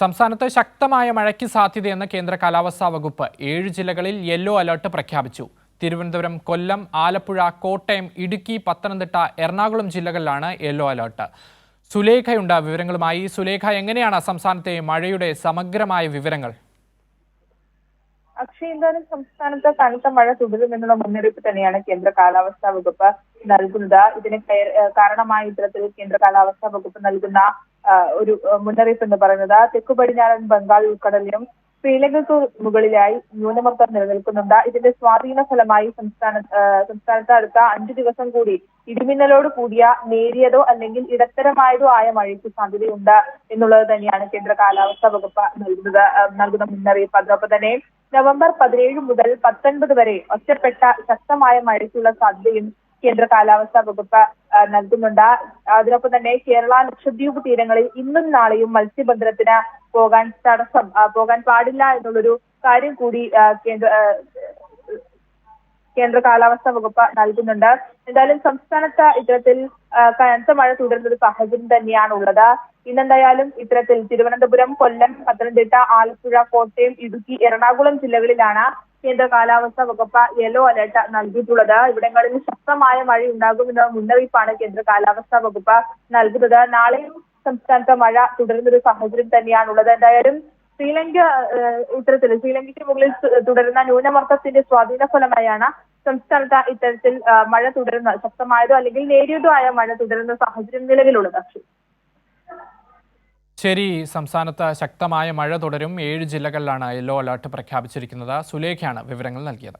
സംസ്ഥാനത്ത് ശക്തമായ മഴയ്ക്ക് സാധ്യതയെന്ന് കേന്ദ്ര കാലാവസ്ഥാ വകുപ്പ് 7 ജില്ലകളിൽ യെല്ലോ അലർട്ട് പ്രഖ്യാപിച്ചു. തിരുവനന്തപുരം, കൊല്ലം, ആലപ്പുഴ, കോട്ടയം, ഇടുക്കി, പത്തനംതിട്ട, എറണാകുളം ജില്ലകളിലാണ് യെല്ലോ അലർട്ട്. സുലേഖയുണ്ട് വിവരങ്ങളുമായി. സുലേഖ, എങ്ങനെയാണ് സംസ്ഥാനത്തെ മഴയുടെ സമഗ്രമായ വിവരങ്ങൾ? എന്തായാലും സംസ്ഥാനത്ത് കനത്ത മഴ തുടരുമെന്നുള്ള മുന്നറിയിപ്പ് തന്നെയാണ് കേന്ദ്ര കാലാവസ്ഥാ വകുപ്പ് നൽകുന്നത്. ഇതിന് കാരണമായി ഇത്തരത്തിൽ കേന്ദ്ര കാലാവസ്ഥാ വകുപ്പ് നൽകുന്ന ഒരു മുന്നറിയിപ്പ് എന്ന് പറയുന്നത് തെക്കു പടിഞ്ഞാറൻ ബംഗാൾ ഉൾക്കടലിനും ശ്രീലങ്കയ്ക്ക് മുകളിലായി ന്യൂനമർദ്ദം നിലനിൽക്കുന്നുണ്ട്. ഇതിന്റെ സ്വാധീന ഫലമായി സംസ്ഥാനത്ത് അടുത്ത 5 ദിവസം കൂടി ഇടിമിന്നലോട് കൂടിയ നേരിയതോ അല്ലെങ്കിൽ ഇടത്തരമായതോ ആയ മഴയ്ക്ക് സാധ്യതയുണ്ട് എന്നുള്ളത് തന്നെയാണ് കേന്ദ്ര കാലാവസ്ഥാ വകുപ്പ് നൽകുന്ന മുന്നറിയിപ്പ്. അതോടൊപ്പം തന്നെ നവംബർ 17 മുതൽ 19 വരെ ഒറ്റപ്പെട്ട ശക്തമായ മഴയ്ക്കുള്ള സാധ്യതയും കേന്ദ്ര കാലാവസ്ഥാ വകുപ്പ് നൽകുന്നുണ്ട്. അതിനൊപ്പം തന്നെ കേരള ലക്ഷദ്വീപ് തീരങ്ങളിൽ ഇന്നും നാളെയും മത്സ്യബന്ധനത്തിന് പോകാൻ പാടില്ല എന്നുള്ളൊരു കാര്യം കൂടി കേന്ദ്ര കാലാവസ്ഥാ വകുപ്പ് നൽകുന്നുണ്ട്. എന്തായാലും സംസ്ഥാനത്ത് ഇത്തരത്തിൽ കനത്ത മഴ തുടരുന്ന ഒരു സാഹചര്യം തന്നെയാണ് ഉള്ളത്. ഇന്നെന്തായാലും ഇത്തരത്തിൽ തിരുവനന്തപുരം, കൊല്ലം, പത്തനംതിട്ട, ആലപ്പുഴ, കോട്ടയം, ഇടുക്കി, എറണാകുളം ജില്ലകളിലാണ് കേന്ദ്ര കാലാവസ്ഥാ വകുപ്പ് യെല്ലോ അലർട്ട് നൽകിയിട്ടുള്ളത്. ഇവിടങ്ങളിൽ ശക്തമായ മഴ ഉണ്ടാകുമെന്ന മുന്നറിയിപ്പാണ് കേന്ദ്ര കാലാവസ്ഥാ വകുപ്പ് നൽകുന്നത്. നാളെയും സംസ്ഥാനത്ത് മഴ തുടരുന്നൊരു സാഹചര്യം തന്നെയാണുള്ളത്. എന്തായാലും ശ്രീലങ്കയ്ക്ക് മുകളിൽ തുടരുന്ന ന്യൂനമർദ്ദത്തിന്റെ സ്വാധീന ഫലമായാണ് സംസ്ഥാനത്ത് ഇത്തരത്തിൽ മഴ തുടരുന്ന ശക്തമായതോ അല്ലെങ്കിൽ നേരിയതോ ആയ മഴ തുടരുന്ന സാഹചര്യം നിലവിലുള്ളത്. ശരി, സംസ്ഥാനത്ത് ശക്തമായ മഴ തുടരും. 7 ജില്ലകളിലാണ് യെല്ലോ അലർട്ട് പ്രഖ്യാപിച്ചിരിക്കുന്നത്. സുലേഖയാണ് വിവരങ്ങൾ നൽകിയത്.